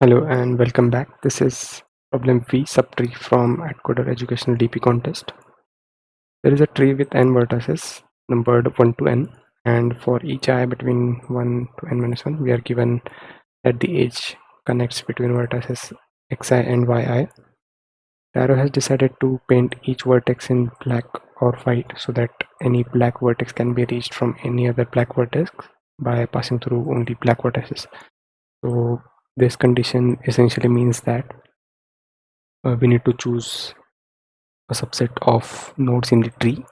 Hello and welcome back. This is problem V Subtree from Atcoder Educational DP Contest. There is a tree with n vertices numbered 1 to n, and for each I between 1 to n minus 1, we are given that the edge connects between vertices xi and yi. The arrow has decided to paint each vertex in black or white so that any black vertex can be reached from any other black vertex by passing through only black vertices. So this condition essentially means that we need to choose a subset of nodes in the tree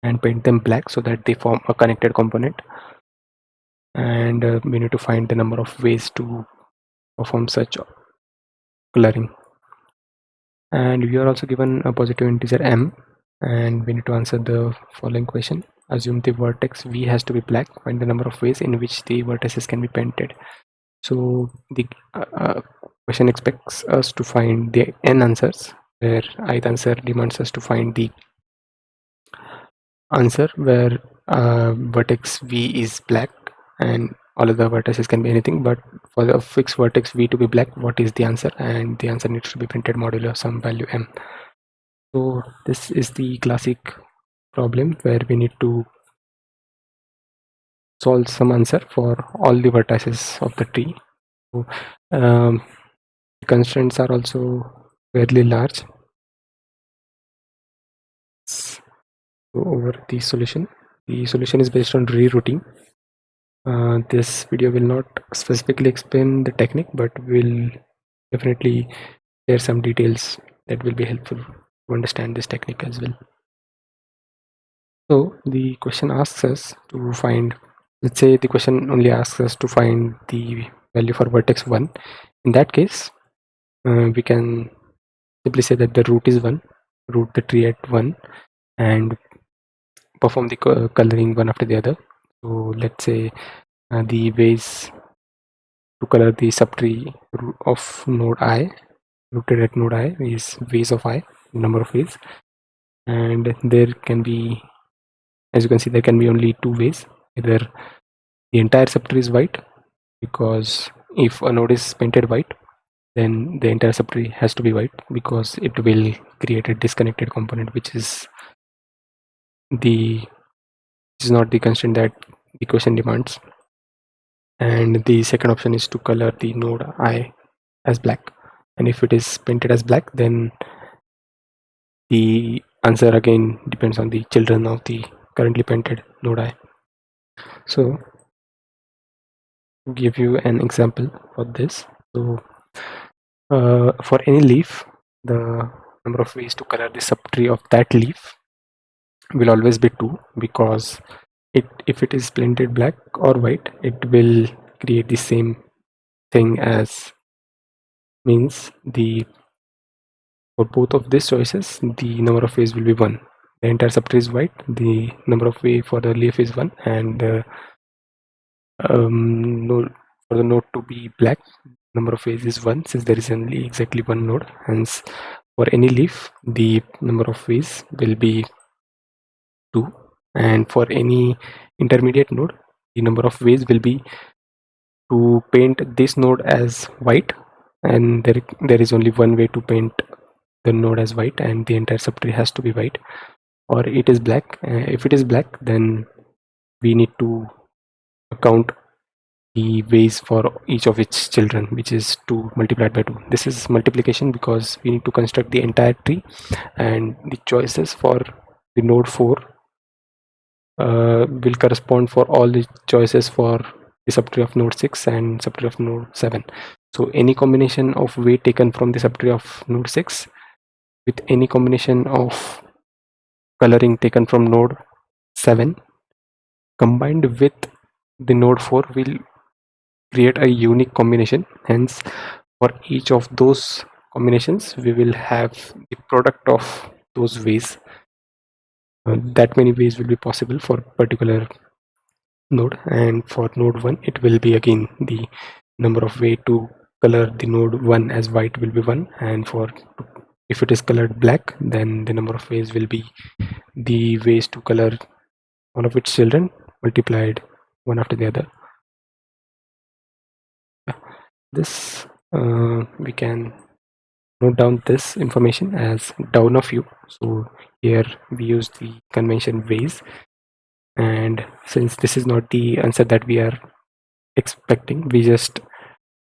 and paint them black so that they form a connected component, and we need to find the number of ways to perform such coloring. And we are also given a positive integer m, and we need to answer the following question. Assume the vertex v has to be black. Find the number of ways in which the vertices can be painted. So the question expects us to find the n answers, where ith answer demands us to find the answer where vertex v is black and all other vertices can be anything, but for the fixed vertex v to be black, what is the answer? And the answer needs to be printed modulo some value m. So this is the classic problem where we need to solve some answer for all the vertices of the tree. So, the constraints are also fairly large. Let's go over the solution. The solution is based on rerouting. This video will not specifically explain the technique, but will definitely share some details that will be helpful to understand this technique as well. So the question asks us to find, let's say the question only asks us to find the value for vertex 1. In that case, we can simply say that the root is 1, root the tree at 1, and perform the coloring one after the other. So let's say the ways to color the subtree of node I, rooted at node I, is ways of I, number of ways, and there can be, as you can see, there can be only two ways. Either the entire subtree is white, because if a node is painted white, then the entire subtree has to be white, because it will create a disconnected component, which is not the constraint that the question demands. And the second option is to color the node I as black, and if it is painted as black, then the answer again depends on the children of the currently painted node I. So to give you an example for this, so for any leaf, the number of ways to color the subtree of that leaf will always be 2, because if it is painted black or white, it will create the same thing, as means for both of these choices the number of ways will be 1. The entire subtree is white, the number of way for the leaf is 1, and node, for the node to be black, number of ways is 1, since there is only exactly one node. Hence for any leaf the number of ways will be 2, and for any intermediate node the number of ways will be to paint this node as white, and there is only one way to paint the node as white, and the entire subtree has to be white, or it is black. If it is black, then we need to count the ways for each of its children, which is 2 multiplied by 2. This is multiplication because we need to construct the entire tree, and the choices for the node 4 will correspond for all the choices for the subtree of node 6 and subtree of node 7. So any combination of way taken from the subtree of node 6 with any combination of coloring taken from node 7 combined with the node 4 will create a unique combination. Hence for each of those combinations we will have the product of those ways. That many ways will be possible for particular node, and for node 1 it will be again the number of way to color the node 1 as white will be 1, and for if it is colored black, then the number of ways will be the ways to color one of its children multiplied one after the other. This we can note down this information as down of u. So here we use the convention ways, and since this is not the answer that we are expecting, we just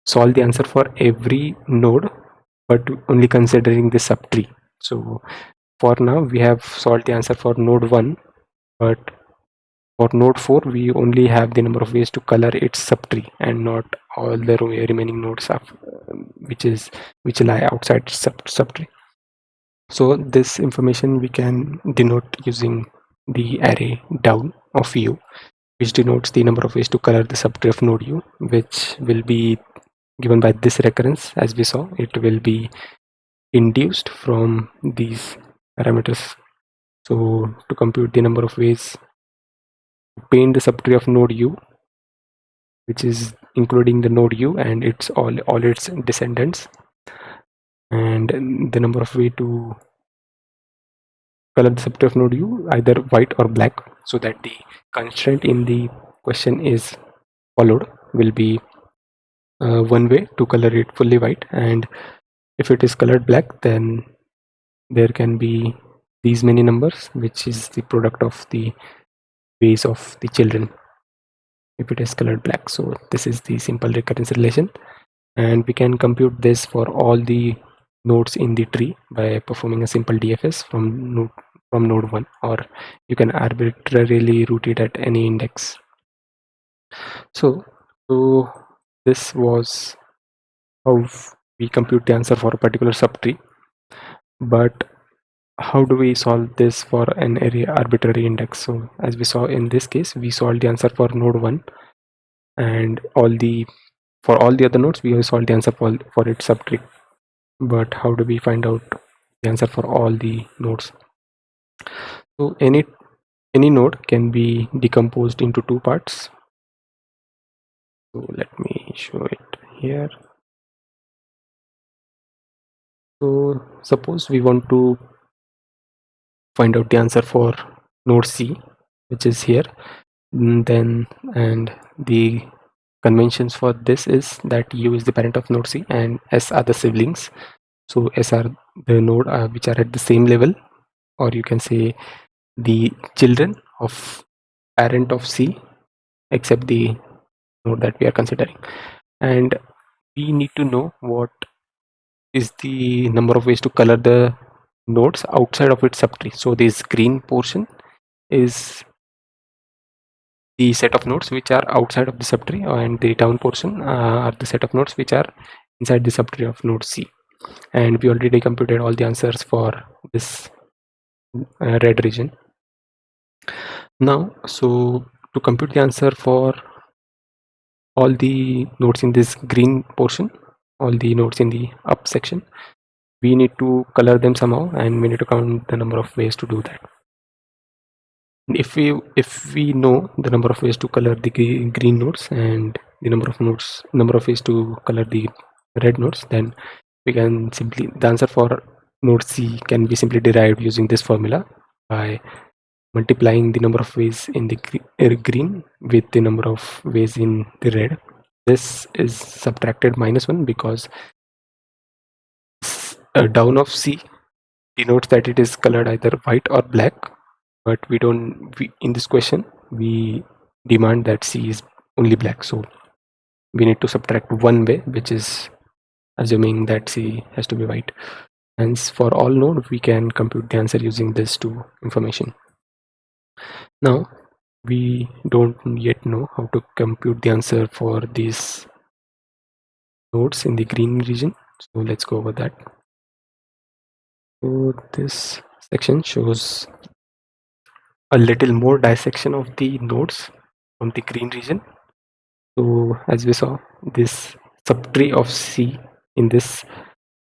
solve the answer for every node, but only considering the subtree. So for now we have solved the answer for node 1, but for node 4 we only have the number of ways to color its subtree and not all the remaining nodes of which lie outside subtree. So this information we can denote using the array down of u, which denotes the number of ways to color the subtree of node u, which will be given by this recurrence. As we saw, it will be induced from these parameters. So to compute the number of ways to paint the subtree of node u, which is including the node u and its all its descendants, and the number of way to color the subtree of node u either white or black, so that the constraint in the question is followed will be one way to color it fully white, and if it is colored black, then there can be these many numbers, which is the product of the ways of the children if it is colored black. So this is the simple recurrence relation, and we can compute this for all the nodes in the tree by performing a simple DFS from node 1, or you can arbitrarily route it at any index. So this was how we compute the answer for a particular subtree, but how do we solve this for an arbitrary index? So as we saw in this case, we solved the answer for node 1, and for all the other nodes we solved the answer for its subtree. But how do we find out the answer for all the nodes? So any node can be decomposed into two parts. So let me show it here. So suppose we want to find out the answer for node C, which is here, then, and the conventions for this is that U is the parent of node C and S are the siblings. So S are the node which are at the same level, or you can say the children of parent of C, except the node that we are considering. And we need to know what is the number of ways to color the nodes outside of its subtree. So this green portion is the set of nodes which are outside of the subtree, and the down portion are the set of nodes which are inside the subtree of node C. And we already computed all the answers for this red region. Now, so to compute the answer for all the nodes in this green portion, all the nodes in the up section, we need to color them somehow, and we need to count the number of ways to do that. If we know the number of ways to color the green nodes and the number of ways to color the red nodes, then we can simply, the answer for node C can be simply derived using this formula by multiplying the number of ways in the green with the number of ways in the red. This is subtracted -1 because down of C denotes that it is colored either white or black, but in this question we demand that C is only black, so we need to subtract one way, which is assuming that C has to be white. Hence, for all nodes we can compute the answer using this two information. Now we don't yet know how to compute the answer for these nodes in the green region, so let's go over that. So this section shows a little more dissection of the nodes from the green region. So as we saw, this subtree of C in this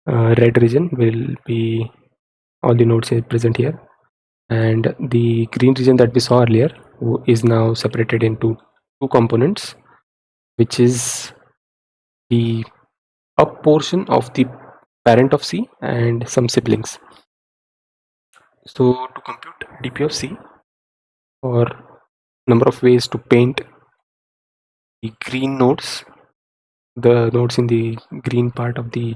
red region will be all the nodes present here, and the green region that we saw earlier is now separated into two components, which is the up portion of the parent of C and some siblings. So to compute dp of C, or number of ways to paint the green nodes the nodes in the green part of the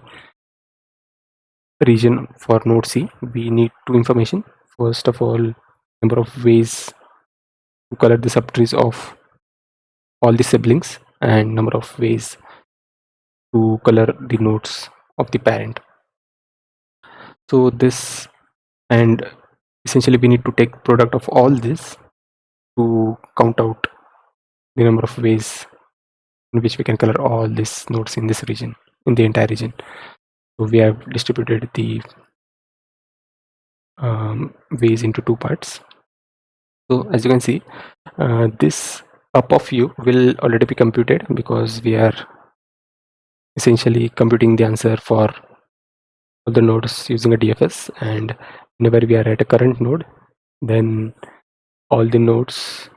region for node C, we need two information. First of all, number of ways to color the subtrees of all the siblings and number of ways to color the nodes of the parent. So this, and essentially we need to take product of all this to count out the number of ways in which we can color all these nodes in this region, in the entire region. So we have distributed the ways into two parts. So as you can see, this up of u will already be computed because we are essentially computing the answer for all the nodes using a DFS, and whenever we are at a current node, then all the nodes,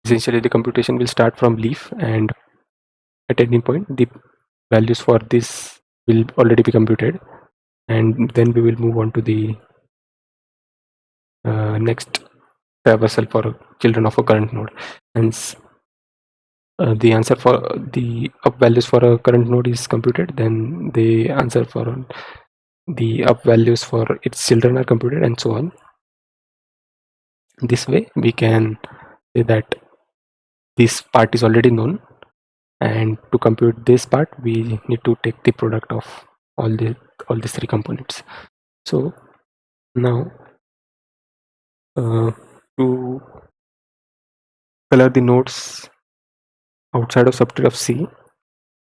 essentially the computation will start from leaf, and at any point the values for this will already be computed, and then we will move on to the next traversal for children of a current node. Hence the answer for the up values for a current node is computed, then the answer for the up values for its children are computed, and so on. This way we can say that this part is already known, and to compute this part we need to take the product of all these three components. So now to color the nodes outside of subtree of C,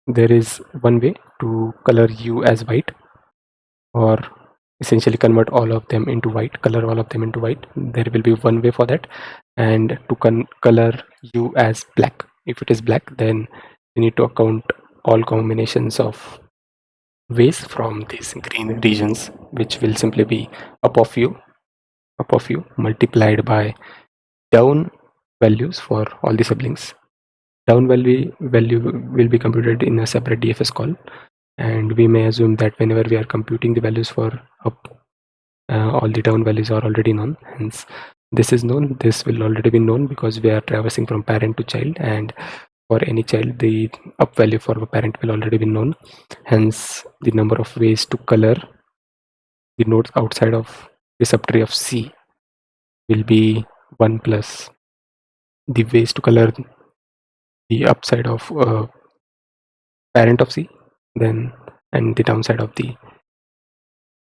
there is one way to color U as white, or essentially convert all of them into white, color all of them into white. There will be one way for that, and to color U as black. If it is black, then we need to account all combinations of ways from these green regions, which will simply be up of U multiplied by down values for all the siblings. Down value will be computed in a separate DFS call, and we may assume that whenever we are computing the values for up, all the down values are already known. Hence this is known, this will already be known because we are traversing from parent to child, and for any child the up value for a parent will already be known. Hence the number of ways to color the nodes outside of the subtree of C will be 1 plus the ways to color the upside of parent of C, then and the downside of the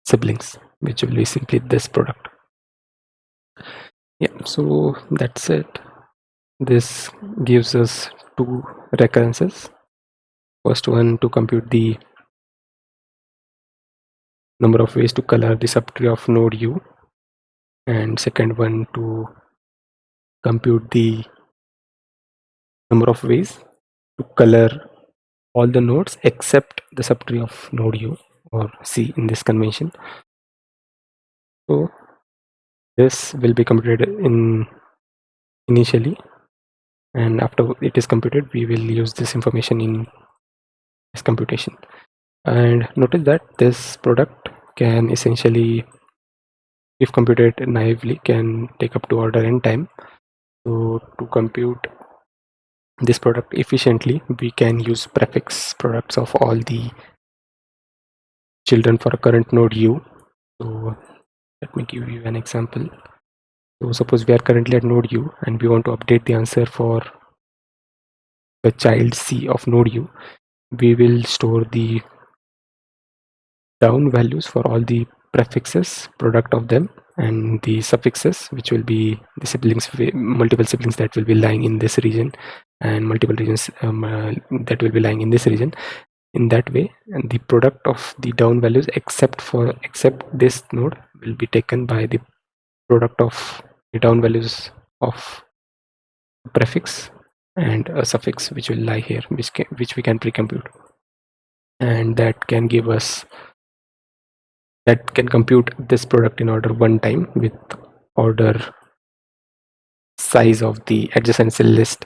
siblings, which will be simply this product. Yeah, so that's it. This gives us two recurrences. First one to compute the number of ways to color the subtree of node U, and second one to compute the number of ways to color all the nodes except the subtree of node U or C in this convention. So this will be computed initially, and after it is computed we will use this information in this computation. And notice that this product can essentially, if computed naively, can take up to order n time. So to compute this product efficiently, we can use prefix products of all the children for a current node U. So let me give you an example. So suppose we are currently at node U and we want to update the answer for the child C of node U. We will store the down values for all the prefixes, product of them, and the suffixes, which will be the siblings, multiple siblings that will be lying in this region, and multiple regions that will be lying in this region. In that way, and the product of the down values except this node will be taken by the product of the down values of prefix and a suffix which will lie here, which we can pre-compute, and that can give us, that can compute this product in order one time with order size of the adjacent cell list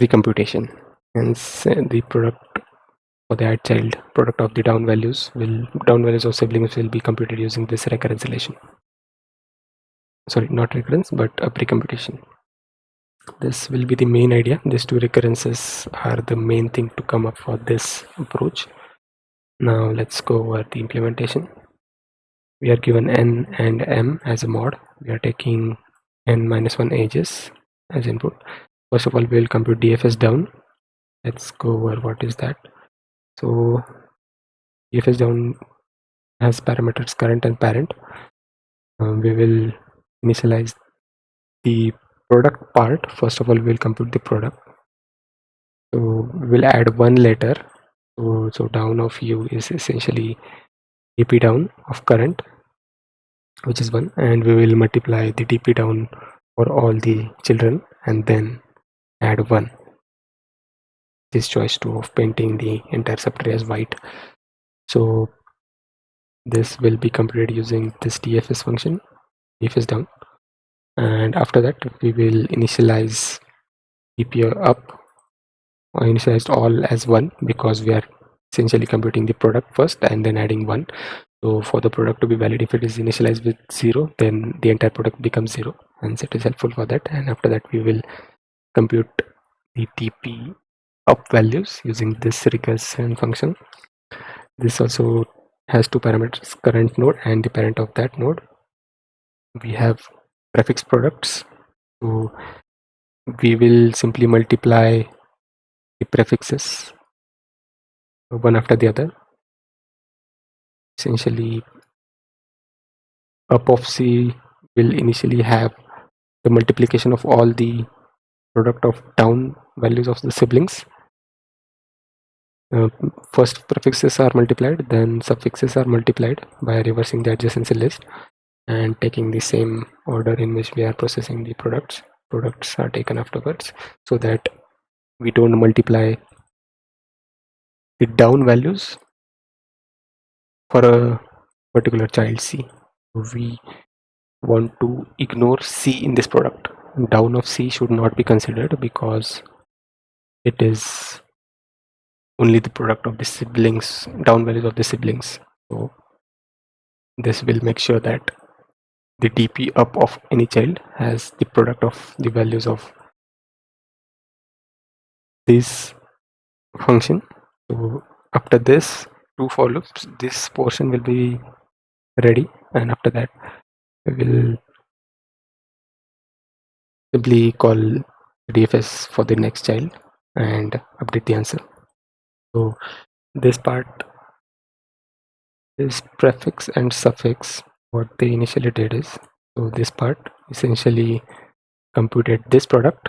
recomputation. Hence the product for the add child, product of the down values of siblings will be computed using this recurrence relation. Sorry, not recurrence, but a pre-computation. This will be the main idea. These two recurrences are the main thing to come up for this approach. Now let's go over the implementation. We are given n and m as a mod. We are taking n-1 edges as input. First of all, we will compute DFS down. Let's go over what is that. So DFS down has parameters current and parent. We will initialize the product part. First of all, we'll compute the product. So we'll add 1 later. So down of u is essentially dp down of current, which is 1, and we will multiply the dp down for all the children and then add 1. This choice 2 of painting the entire subtree as white. So this will be computed using this dfs function, dfs down, and after that we will initialize dp up, or initialized all as 1, because we are essentially computing the product first and then adding 1. So for the product to be valid, if it is initialized with 0, then the entire product becomes 0, and it is helpful for that. And after that we will compute the dp up values using this recursion function. This also has two parameters, current node and the parent of that node. We have prefix products, so we will simply multiply the prefixes one after the other. Essentially, up of C will initially have the multiplication of all the product of down values of the siblings. First prefixes are multiplied, then suffixes are multiplied by reversing the adjacency list and taking the same order in which we are processing the products. Products are taken afterwards, so that we don't multiply the down values for a particular child C. We want to ignore C in this product. Down of C should not be considered because it is only the product of the siblings, down values of the siblings. So this will make sure that the dp up of any child has the product of the values of this function. So after this two for loops, this portion will be ready, and after that we will simply call dfs for the next child and update the answer. So this part, this prefix and suffix, what they initially did is, so this part essentially computed this product,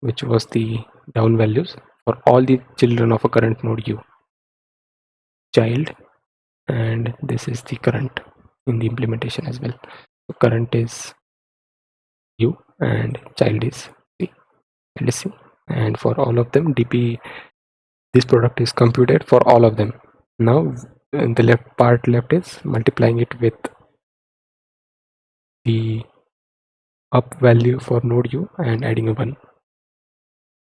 which was the down values for all the children of a current node u, child, and this is the current in the implementation as well. So current is u and child is c, and for all of them dp, this product is computed for all of them. Now the left part left is multiplying it with the up value for node u and adding a 1,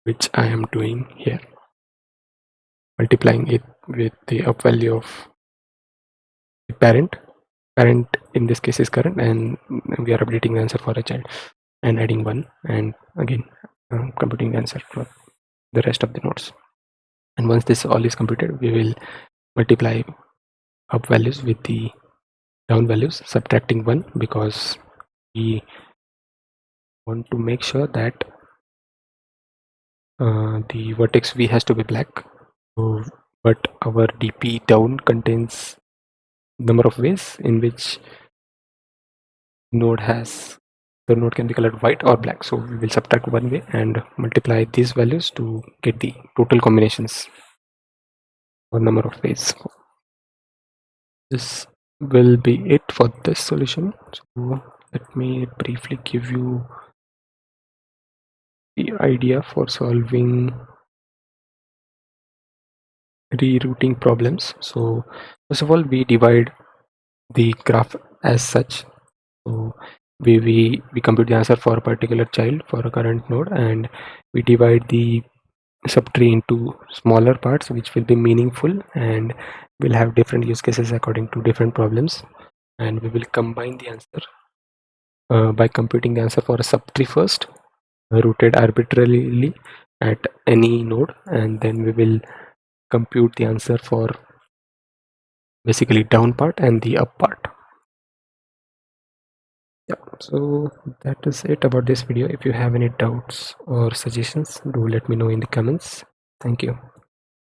which I am doing here, multiplying it with the up value of the parent in this case is current, and we are updating the answer for a child and adding 1, and again computing the answer for the rest of the nodes. And once this all is computed, we will multiply up values with the down values, subtracting 1, because we want to make sure that the vertex v has to be black. So, but our dp down contains number of ways in which the node can be colored white or black. So we will subtract 1 way and multiply these values to get the total combinations or number of ways. This will be it for this solution. So let me briefly give you the idea for solving rerouting problems. So first of all, we divide the graph as such. So we compute the answer for a particular child for a current node, and we divide the subtree into smaller parts which will be meaningful and will have different use cases according to different problems, and we will combine the answer by computing the answer for a subtree first, rooted arbitrarily at any node, and then we will compute the answer for basically down part and the up part. Yeah, so that is it about this video. If you have any doubts or suggestions, do let me know in the comments. Thank you.